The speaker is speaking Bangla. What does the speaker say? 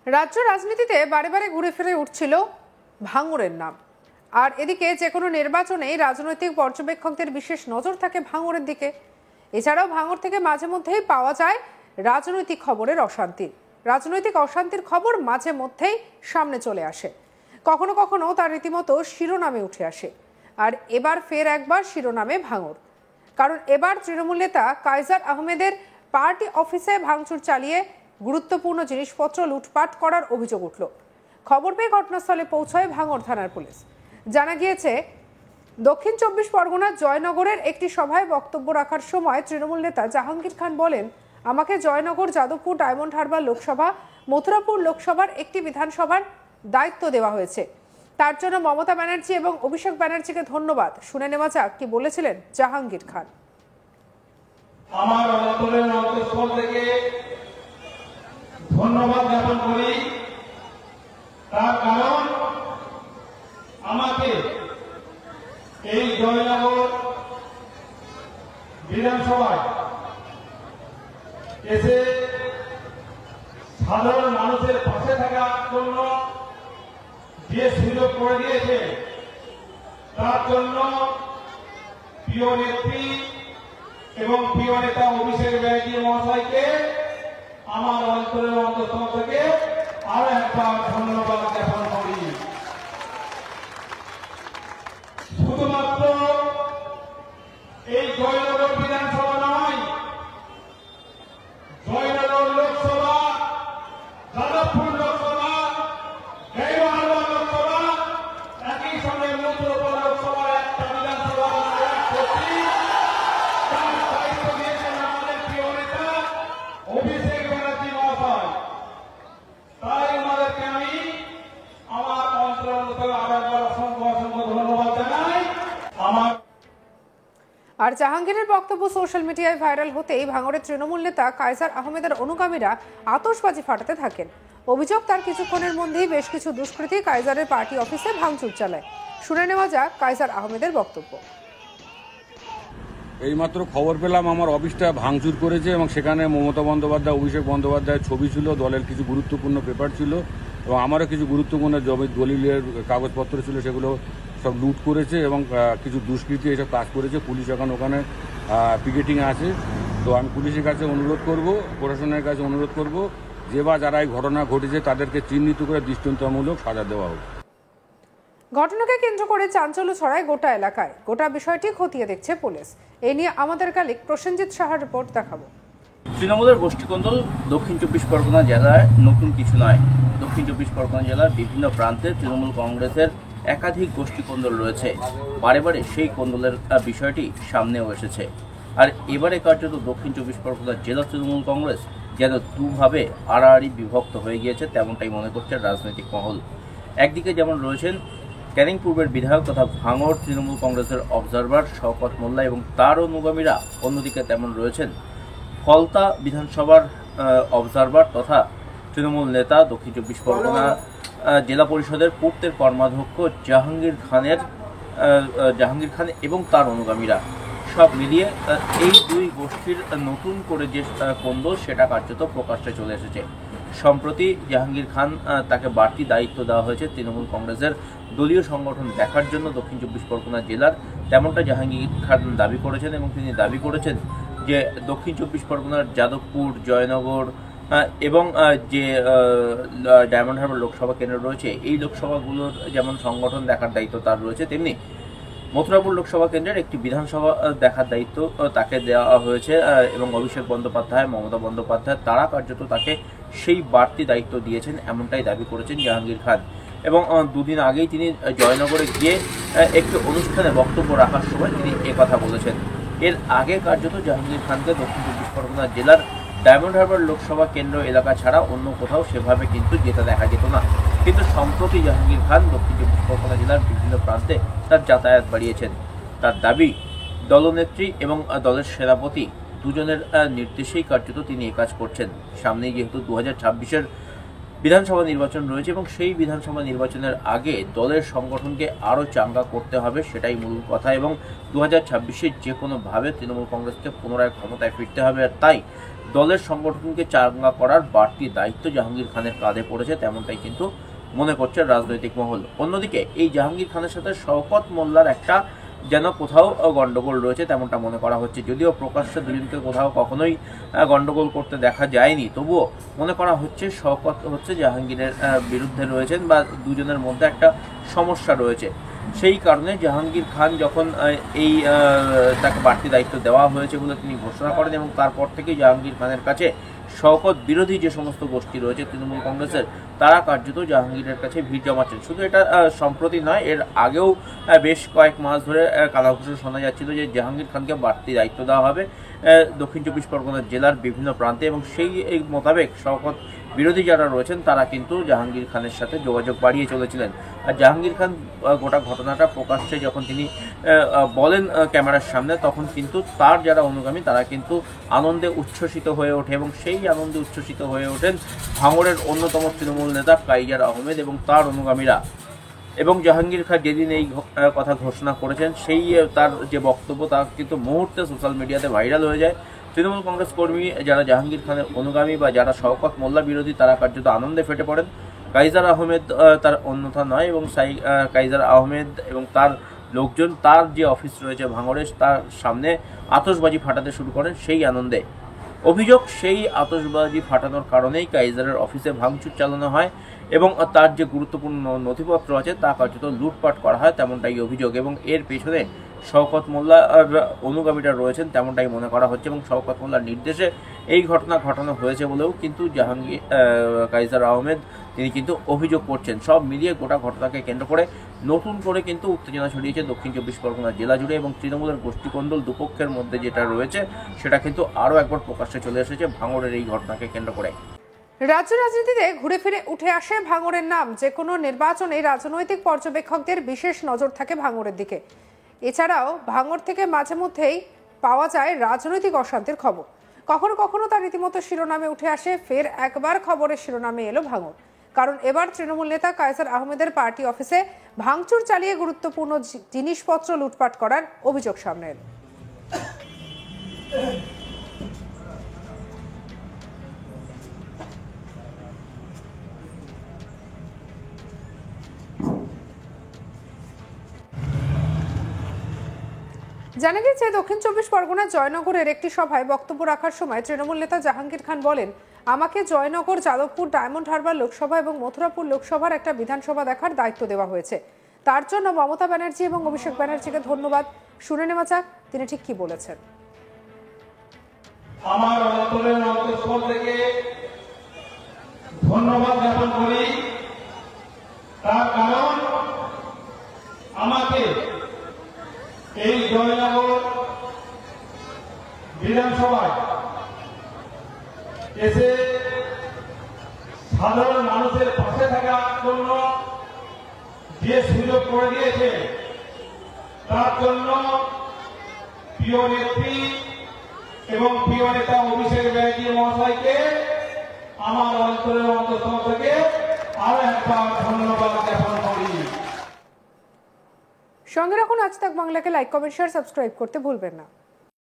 রাজ্য রাজনীতিতে বারে বারে ঘুরে ফিরে উঠছিল ভাঙড়ের নাম। আর এদিকে যে কোনো নির্বাচনে রাজনৈতিক পর্যবেক্ষকদের বিশেষ নজর থাকে ভাঙড়ের দিকে। এছাড়াও ভাঙড় থেকে মাঝে মধ্যেই পাওয়া যায় রাজনৈতিক অশান্তির খবর মাঝে মধ্যেই সামনে চলে আসে। কখনো কখনো তার রীতিমতো শিরোনামে উঠে আসে। আর এবার ফের একবার শিরোনামে ভাঙড়, কারণ এবার তৃণমূল নেতা কায়সার আহমেদের পার্টি অফিসে ভাঙচুর চালিয়ে গুরুত্বপূর্ণ জিনিসপত্র লুটপাট করার অভিযোগ উঠল। খবর পেয়ে ঘটনাস্থলে পৌঁছয় ভাঙড় থানার পুলিশ। জানা গিয়েছে, দক্ষিণ 24 পরগনার জয়নগরের একটি সভায় বক্তব্য রাখার সময় তৃণমূল নেতা জাহাঙ্গীর খান বলেন, আমাকে জয়নগর, যাদবপুর, ডায়মন্ড হারবার লোকসভা, মথুরাপুর লোকসভার একটি বিধানসভার দায়িত্ব দেওয়া হয়েছে। তার জন্য মমতা ব্যানার্জি এবং অভিষেক ব্যানার্জিকে ধন্যবাদ। শুনে নেওয়া যাক কি বলেছিলেন জাহাঙ্গীর খান। আমার অন্তরের অন্তঃস্থল থেকে ধন্যবাদ জ্ঞাপন করি, তার কারণ আমাকে এই জয়নগর বিধানসভায় এসে সাধারণ মানুষের পাশে থাকার জন্য যে সুযোগ করে দিয়েছে, তার জন্য প্রিয় নেত্রী এবং প্রিয় নেতা অভিষেক ব্যানার্জি মহাশয়কে আমার অন্তরের অন্তঃস্থল থেকে আরো একবার ধন্যবাদ জ্ঞাপন করি। শুধুমাত্র এই জয়নগর বিধানসভা নয়, জয়নগর লোকসভা, যাদবপুর লোকসভা, ডায়মন্ড হারবার লোকসভা, একই সঙ্গে মথুরাপুর লোকসভা একটা বিধানসভা করছি। তার দায়িত্ব দিয়েছেন আমাদের প্রিয় নেতা অভিষেক ব্যানার্জি মহাশয়। তাই ওনাদেরকে আমি আমার অন্তর আরো একবার অসংখ্য অসংখ্য ধন্যবাদ জানাই। আর জাহাঙ্গীরের বক্তব্য সোশ্যাল মিডিয়ায় ভাইরাল হতেই ভাঙড়ের তৃণমূল নেতা কায়সার আহমেদের অনুগামীরা আতশবাজি ফাটাতে থাকেন। অভিযোগ, তার কিছুক্ষণের মধ্যেই বেশ কিছু দুষ্কৃতী কায়সারের পার্টি অফিসে ভাঙচুর চালায়। শুনে নেওয়া যাক কায়সার আহমেদের বক্তব্য। এইমাত্র খবর পেলাম আমার অফিসটা ভাঙচুর করেছে এবং সেখানে মমতা বন্দ্যোপাধ্যায়, অভিষেক বন্দ্যোপাধ্যায়ের ছবি ছিল, দলের কিছু গুরুত্বপূর্ণ পেপার ছিল এবং আমারও কিছু গুরুত্বপূর্ণ দলিলের কাগজপত্র ছিল, সেগুলো সব লুট করেছে এবং কিছু দুষ্কৃতী এসব কাজ করেছে। পুলিশ এখন ওখানে পিকেটিং আছে। তো আমি পুলিশের কাছে অনুরোধ করব, প্রশাসনের কাছে অনুরোধ করব, যে বা যারা এই ঘটনা ঘটেছে তাদেরকে চিহ্নিত করে দৃষ্টান্তমূলক সাজা দেওয়া হোক। ঘটনাকে কেন্দ্র করে চাঞ্চল্য ছড়ায় গোটা এলাকায়। গোটা বিষয়টি খতিয়ে দেখছে পুলিশ। এ নিয়ে আমাদের কালিক প্রসেনজিৎ সাহার রিপোর্ট দেখাবো। তৃণমূলের গোষ্ঠীকন্দল দক্ষিণ 24 পরগনা জেলায় নতুন কিছু নয়। দক্ষিণ 24 পরগনা জেলার বিভিন্ন প্রান্তে তৃণমূল কংগ্রেসের একাধিক গোষ্ঠীকন্দল রয়েছে। বারে বারে সেই কন্দলের বিষয়টি সামনেও এসেছে। আর এবারে কার্যত দক্ষিণ 24 পরগনা জেলা তৃণমূল কংগ্রেস যেন দুভাবে আড়াআড়ি বিভক্ত হয়ে গিয়েছে, তেমনটাই মনে করছে রাজনৈতিক মহল। একদিকে যেমন রয়েছেন ক্যানিং পূর্বের বিধায়ক তথা ভাঙড় তৃণমূল কংগ্রেসের অবজারভার শওকত মোল্লা এবং তার অনুগামীরা, অন্যদিকে তেমন রয়েছেন ফলতা বিধানসভার অবজারভার তথা তৃণমূল নেতা দক্ষিণ 24 পরগনা জেলা পরিষদের পূর্তের কর্মাধ্যক্ষ জাহাঙ্গীর খান এবং তার অনুগামীরা। সব মিলিয়ে এই দুই গোষ্ঠীর নতুন করে যে কোন্দল, সেটা কার্যত প্রকাশ্যে চলে এসেছে। সম্প্রতি জাহাঙ্গীর খান তাকে বাড়তি দায়িত্ব দেওয়া হয়েছে তৃণমূল কংগ্রেসের দলীয় সংগঠন দেখার জন্য দক্ষিণ 24 পরগনা জেলার, তেমনটা জাহাঙ্গীর খান দাবি করেছেন। এবং তিনি দাবি করেছেন যে দক্ষিণ 24 পরগনার যাদবপুর, জয়নগর এবং যে ডায়মন্ড হারবার লোকসভা কেন্দ্র রয়েছে, এই লোকসভাগুলোর যেমন সংগঠন দেখার দায়িত্ব তার রয়েছে, তেমনি মথুরাপুর লোকসভা কেন্দ্রের একটি বিধানসভা দেখার দায়িত্ব তাকে দেওয়া হয়েছে। এবং অভিষেক বন্দ্যোপাধ্যায়, মমতা বন্দ্যোপাধ্যায় তারা কার্যত তাকে সেই বাড়তি দায়িত্ব দিয়েছেন, এমনটাই দাবি করেছেন জাহাঙ্গীর খান। এবং দুদিন আগেই তিনি জয়নগরে গিয়ে একটি অনুষ্ঠানে বক্তব্য রাখার সময় তিনি একথা বলেছেন। এর আগে কার্যত জাহাঙ্গীর খানকে দক্ষিণ 24 পরগনা জেলার ডায়মন্ড হারবার লোকসভা কেন্দ্র এলাকা ছাড়া অন্য কোথাও সেভাবে কিন্তু যেতে দেখা যেত না। কিন্তু সম্প্রতি জাহাঙ্গীর খান দক্ষিণ 24 পরগনা জেলার বিভিন্ন প্রান্তে তার যাতায়াত বাড়িয়েছেন। তার দাবি, দলনেত্রী এবং দলের সেনাপতি দুজনের নির্দেশেই কার্যত তিনি এ কাজ করছেন। সামনেই যেহেতু 2026-এর বিধানসভা নির্বাচন রয়েছে এবং সেই বিধানসভা নির্বাচনের আগে দলের সংগঠনকে আরও চাঙ্গা করতে হবে, সেটাই মূল কথা। এবং 2026-এ যে কোনোভাবে তৃণমূল কংগ্রেসকে পুনরায় ক্ষমতায় ফিরতে হবে। আর তাই দলের সংগঠনকে চাঙ্গা করার বাড়তি দায়িত্ব জাহাঙ্গীর খানের কাঁধে পড়েছে, তেমনটাই কিন্তু মনে করছে রাজনৈতিক মহল। অন্যদিকে এই জাহাঙ্গীর খানের সাথে শওকত মোল্লার একটা যেন কোথাও গন্ডগোল রয়েছে তেমনটা মনে করা হচ্ছে। যদিও প্রকাশ্যে দুজনকে কোথাও কখনোই গন্ডগোল করতে দেখা যায়নি, তবুও মনে করা হচ্ছে শওকত হচ্ছে জাহাঙ্গীরের বিরুদ্ধে রয়েছেন বা দুজনের মধ্যে একটা সমস্যা রয়েছে। সেই কারণে জাহাঙ্গীর খান যখন এই তাকে বাড়তি দায়িত্ব দেওয়া হয়েছে বলে তিনি ঘোষণা করেন এবং তারপর থেকেই জাহাঙ্গীর খানের কাছে শওকত বিরোধী যে সমস্ত গোষ্ঠী রয়েছে তৃণমূল কংগ্রেসের, তারা কার্যত জাহাঙ্গীরের কাছে ভিড় জমাচ্ছেন। শুধু এটা সম্প্রতি নয়, এর আগেও বেশ কয়েক মাস ধরে কানাঘুষো শোনা যাচ্ছিল যে জাহাঙ্গীর খানকে বাড়তি দায়িত্ব দেওয়া হবে দক্ষিণ চব্বিশ পরগনা জেলার বিভিন্ন প্রান্তে, এবং সেই মোতাবেক শওকত বিরোধী যারা রয়েছেন তারা কিন্তু জাহাঙ্গীর খানের সাথে যোগাযোগ বাড়িয়ে চলেছিলেন। আর জাহাঙ্গীর খান গোটা ঘটনাটা প্রকাশ্যে যখন তিনি বলেন ক্যামেরার সামনে, তখন কিন্তু তার যারা অনুগামী তারা কিন্তু আনন্দে উচ্ছ্বসিত হয়ে ওঠে এবং সেই আনন্দে উচ্ছ্বসিত হয়ে ওঠেন ভাঙড়ের অন্যতম তৃণমূল নেতা কাইজার আহমেদ এবং তার অনুগামীরা। এবং জাহাঙ্গীর খান যেদিন এই কথা ঘোষণা করেছেন, সেই তার যে বক্তব্য তা কিন্তু মুহূর্তে সোশ্যাল মিডিয়াতে ভাইরাল হয়ে যায়। তৃণমূল কংগ্রেস কর্মী যারা জাহাঙ্গীর খানের অনুগামী বা যারা শওকত মোল্লা বিরোধী, তারা কার্যত আনন্দে ফেটে পড়েন। কাইজার আহমেদ তার অন্যথা নয়, এবং কাইজার আহমেদ এবং তার লোকজন তার যে অফিস রয়েছে ভাঙড়ে, তার সামনে আতশবাজি ফাটাতে শুরু করেন সেই আনন্দে। অভিযোগ, সেই আতশবাজি ফাটানোর কারণেই কাইজারের অফিসে ভাঙচুর চালানো হয় এবং তার যে গুরুত্বপূর্ণ নথিপত্র আছে তা কার্যত লুটপাট করা হয়, তেমনটাই অভিযোগ। এবং এর পেছনে শওকত মোল্লার অনুগামীরা রয়েছেন তেমনটাই মনে করা হচ্ছে এবং শওকত মোল্লার নির্দেশে এই ঘটনা ঘটানো হয়েছে বলেও কিন্তু কাইজার আহমেদ তিনি কিন্তু অভিযোগ করছেন। সব মিলিয়ে গোটা ঘটনাকে কেন্দ্র করে নতুন করে কিন্তু উত্তেজনা ছড়িয়েছে দক্ষিণ চব্বিশ পরগনা জেলা জুড়ে, এবং তৃণমূলের গোষ্ঠীকন্দল দুপক্ষের মধ্যে যেটা রয়েছে সেটা কিন্তু আরও একবার প্রকাশ্যে চলে এসেছে ভাঙড়ের এই ঘটনাকে কেন্দ্র করে। রাজ্য রাজনীতিতে ঘুরে ফিরে উঠে আসে ভাঙড়ের নাম। যে কোনো নির্বাচনে রাজনৈতিক পর্যবেক্ষকদের বিশেষ নজর থাকে ভাঙড়ের দিকে। এছাড়াও ভাঙড় থেকে মাঝে মধ্যেই পাওয়া যায় রাজনৈতিক অশান্তির খবর। কখনো কখনো তা রীতিমতো শিরোনামে উঠে আসে। ফের একবার খবরের শিরোনামে এলো ভাঙড়, কারণ এবার তৃণমূল নেতা কায়সার আহমেদের পার্টি অফিসে ভাঙচুর চালিয়ে গুরুত্বপূর্ণ জিনিসপত্র লুটপাট করার অভিযোগ সামনে এলো। জানা গেছে, দক্ষিণ চব্বিশ পরগনার জয়নগরের একটি সভায় বক্তব্য রাখার সময় তৃণমূল নেতা জাহাঙ্গীর খান বলেন, আমাকে জয়নগর, যাদবপুর, ডায়মন্ড হারবার লোকসভা এবং মথুরাপুর লোকসভার একটা বিধানসভা দেখার দায়িত্ব দেওয়া হয়েছে। তার জন্য মমতা ব্যানার্জি এবং অভিষেক ব্যানার্জিকে ধন্যবাদ। শুনে নেওয়া যাক তিনি ঠিক কি বলেছেন। আমার অন্তরের অন্তঃস্থল থেকে ধন্যবাদ জ্ঞাপন করি, তার কারণ আমাকে এই জয়নগর বিধানসভায় এসে সাধারণ মানুষের পাশে থাকার জন্য যে সুযোগ করে দিয়েছে, তার জন্য প্রিয় নেত্রী এবং প্রিয় নেতা অভিষেক ব্যানার্জি মহাশয়কে আমার অন্তরের অন্তঃস্থল থেকে আরো একবার ধন্যবাদ জ্ঞাপন করি। সঙ্গে রাখুন আজ তাক বাংলাকে। লাইক, কমেন্ট, শেয়ার, সাবস্ক্রাইব করতে ভুলবেন না।